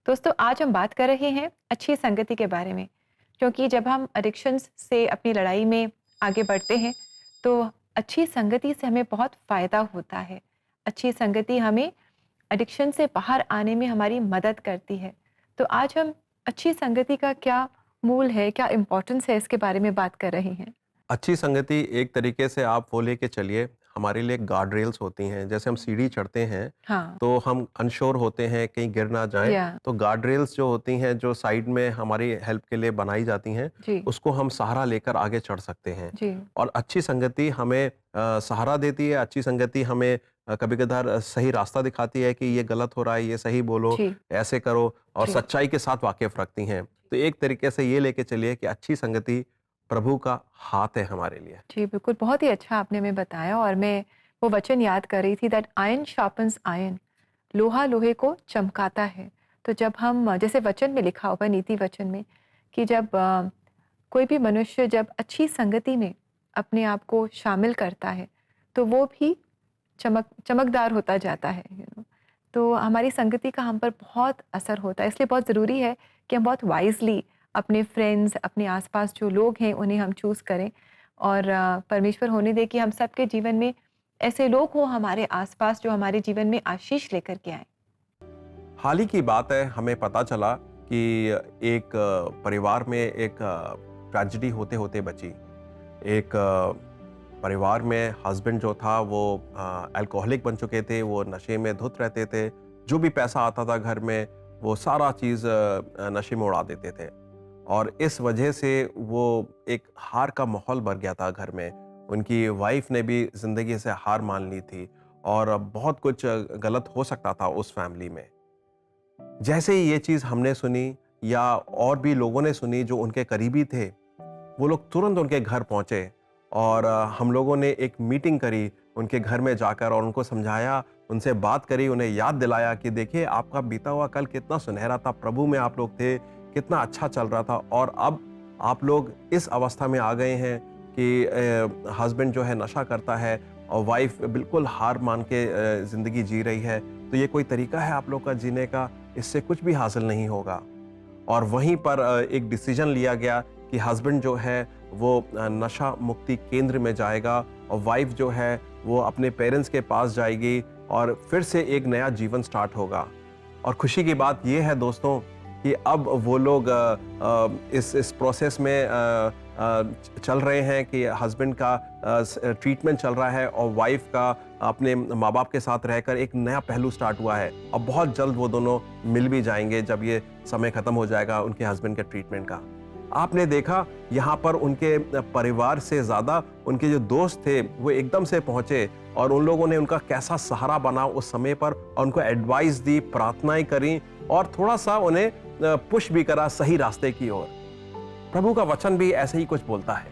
दोस्तों आज हम बात कर रहे हैं अच्छी संगति के बारे में। क्योंकि जब हम एडिक्शंस से अपनी लड़ाई में आगे बढ़ते हैं तो अच्छी संगति से हमें बहुत फ़ायदा होता है। अच्छी संगति हमें एडिक्शन से बाहर आने में हमारी मदद करती है। तो आज हम अच्छी संगति का क्या मूल है, क्या इम्पोर्टेंस है, इसके बारे में बात कर रहे हैं। अच्छी संगति एक तरीके से आप वो लेके चलिए, हमारे लिए गार्ड रेल्स होती हैं। जैसे हम सीढ़ी चढ़ते हैं, हाँ। तो हम अनश्योर होते हैं कहीं गिर ना जाएँ, या तो गार्ड रेल्स जो होती हैं, जो साइड में हमारी हेल्प के लिए बनाई जाती हैं, जी। उसको हम सहारा लेकर आगे चढ़ सकते हैं। जी। और अच्छी संगति हमें सहारा देती है, अच्छी संगति हमें कभी-कभार सही रास्ता दिखाती है कि ये गलत हो रहा है, ये सही बोलो, जी। ऐसे करो और जी। सच्चाई के साथ वाकिफ़ रखती हैं। तो एक तरीके से ये लेके चलिए कि अच्छी संगति प्रभु का हाथ है हमारे लिए। जी, बिल्कुल, बहुत ही अच्छा आपने हमें बताया और मैं वो वचन याद कर रही थी दैट आयरन शार्पन्स आयरन, लोहा लोहे को चमकाता है। तो जब हम जैसे वचन में लिखा हुआ है नीति वचन में कि जब कोई भी मनुष्य जब अच्छी संगति में अपने आप को शामिल करता है, तो वो भी चमकदार होता जाता है, तो हमारी संगति का हम पर बहुत असर होता है। इसलिए बहुत ज़रूरी है कि हम बहुत वाइज़ली अपने फ्रेंड्स, अपने आस-पास जो लोग हैं, उन्हें हम चूज़ करें और परमेश्वर होने दे कि हम सबके जीवन में ऐसे लोग हों हमारे आस-पास जो हमारे जीवन में आशीष लेकर के आएँ। हाल ही की बात है, हमें पता चला कि एक परिवार में एक ट्रेजेडी होते-होते बची। एक परिवार में हस्बैंड जो था वो अल्कोहलिक बन चुके थे, वो नशे में धुत रहते थे। जो भी पैसा आता था घर में, वो सारा चीज़ नशे में उड़ा देते थे। और इस वजह से वो एक हार का माहौल बन गया था घर में। उनकी वाइफ़ ने भी ज़िंदगी से हार मान ली थी और बहुत कुछ गलत हो सकता था उस फैमिली में। जैसे ही ये चीज़ हमने सुनी या और भी लोगों ने सुनी जो उनके करीबी थे, वो लोग तुरंत उनके घर पहुँचे और हम लोगों ने एक मीटिंग करी उनके घर में जाकर और उनको समझाया, उनसे बात करी, उन्हें याद दिलाया कि देखिए आपका बीता हुआ कल कितना सुनहरा था, प्रभु में आप लोग थे, कितना अच्छा चल रहा था और अब आप लोग इस अवस्था में आ गए हैं कि हस्बैंड जो है नशा करता है और वाइफ़ बिल्कुल हार मान के ज़िंदगी जी रही है। तो ये कोई तरीका है आप लोग का जीने का? इससे कुछ भी हासिल नहीं होगा। और वहीं पर एक डिसीजन लिया गया कि हस्बैंड जो है वो नशा मुक्ति केंद्र में जाएगा और वाइफ जो है वो अपने पेरेंट्स के पास जाएगी और फिर से एक नया जीवन स्टार्ट होगा। और खुशी की बात ये है दोस्तों कि अब वो लोग इस प्रोसेस में चल रहे हैं कि हस्बैंड का ट्रीटमेंट चल रहा है और वाइफ का अपने माँ बाप के साथ रहकर एक नया पहलू स्टार्ट हुआ है। अब बहुत जल्द वो दोनों मिल भी जाएंगे जब ये समय खत्म हो जाएगा उनके हस्बैंड के ट्रीटमेंट का। आपने देखा यहाँ पर उनके परिवार से ज़्यादा उनके जो दोस्त थे वो एकदम से पहुँचे और उन लोगों ने उनका कैसा सहारा बना उस समय पर और उनको एडवाइस दी, प्रार्थनाएं करी और थोड़ा सा उन्हें पुश भी करा सही रास्ते की ओर। प्रभु का वचन भी ऐसे ही कुछ बोलता है।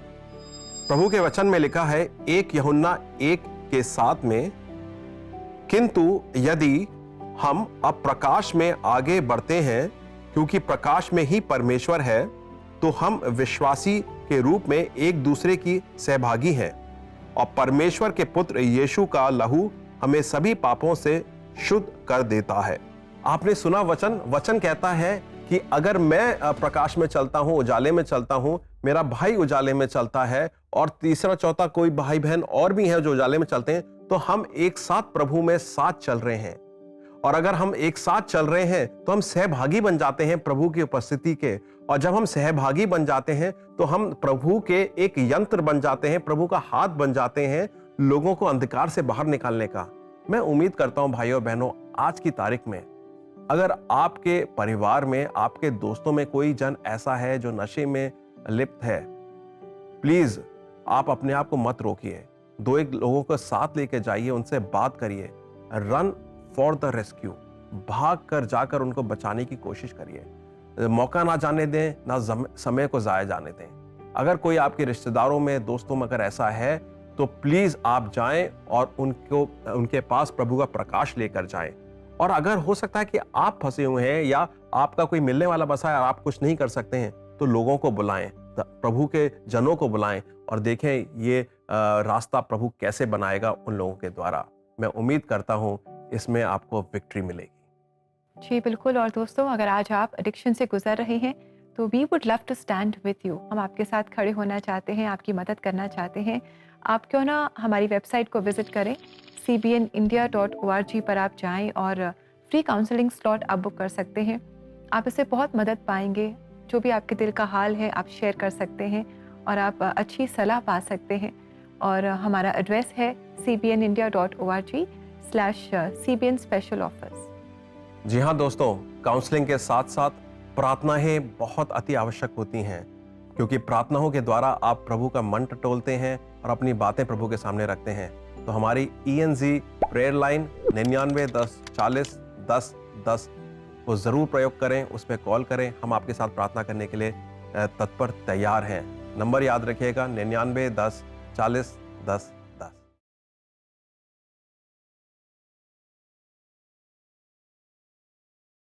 प्रभु के वचन में लिखा है 1 यूहन्ना 1 के 7 में, किंतु यदि हम अब प्रकाश में आगे बढ़ते हैं क्योंकि प्रकाश में ही परमेश्वर है, तो हम विश्वासी के रूप में एक दूसरे की सहभागी हैं और परमेश्वर के पुत्र यीशु का लहू हमें सभी पापों से शुद्ध कर देता है। आपने सुना वचन, वचन कहता है कि अगर मैं प्रकाश में चलता हूं, उजाले में चलता हूं, मेरा भाई उजाले में चलता है और तीसरा चौथा कोई भाई बहन और भी हैं जो उजाले में चलते हैं, तो हम एक साथ प्रभु में साथ चल रहे हैं। और अगर हम एक साथ चल रहे हैं तो हम सहभागी बन जाते हैं प्रभु की उपस्थिति के, और जब हम सहभागी बन जाते हैं तो हम प्रभु के एक यंत्र बन जाते हैं, प्रभु का हाथ बन जाते हैं लोगों को अंधकार से बाहर निकालने का। मैं उम्मीद करता हूं भाइयों बहनों, आज की तारीख में अगर आपके परिवार में, आपके दोस्तों में कोई जन ऐसा है जो नशे में लिप्त है, प्लीज आप अपने आप को मत रोकिए। दो एक लोगों को साथ लेके जाइए, उनसे बात करिए। रन फॉर द रेस्क्यू, भाग कर जाकर उनको बचाने की कोशिश करिए। मौका ना जाने दें, ना समय को जाया जाने दें। अगर कोई आपके रिश्तेदारों में, दोस्तों में अगर ऐसा है तो प्लीज आप जाएं और उनके पास प्रभु का प्रकाश लेकर जाएं। और अगर हो सकता है कि आप फंसे हुए हैं या आपका कोई मिलने वाला बसा है और आप कुछ नहीं कर सकते हैं, तो लोगों को बुलाएं, प्रभु के जनों को बुलाएं और देखें ये रास्ता प्रभु कैसे बनाएगा उन लोगों के द्वारा। मैं उम्मीद करता हूं इसमें आपको विक्ट्री मिलेगी। जी, बिल्कुल। और दोस्तों, अगर आज आप एडिक्शन से गुज़र रहे हैं, तो we would love to stand with you. हम आपके साथ खड़े होना चाहते हैं, आपकी मदद करना चाहते हैं। आप क्यों ना हमारी वेबसाइट को विज़िट करें, cbnindia.org पर आप जाएँ और फ्री काउंसलिंग स्लॉट आप बुक कर सकते हैं। आप इससे बहुत मदद पाएँगे। जो भी आपके दिल का हाल है, आप शेयर कर सकते हैं और आप अच्छी सलाह पा सकते हैं। और हमारा एड्रेस है cbnindia.org/cbn स्पेशल ऑफर्स। जी हाँ दोस्तों, काउंसलिंग के साथ साथ प्रार्थनाएं बहुत अति आवश्यक होती हैं, क्योंकि प्रार्थनाओं के द्वारा आप प्रभु का मन टटोलते हैं और अपनी बातें प्रभु के सामने रखते हैं। तो हमारी ENG प्रेयर लाइन 99 10 40 10 10 को ज़रूर प्रयोग करें, उस पर कॉल करें। हम आपके साथ प्रार्थना करने के लिए तत्पर तैयार हैं। नंबर याद रखिएगा, 99 10 40 10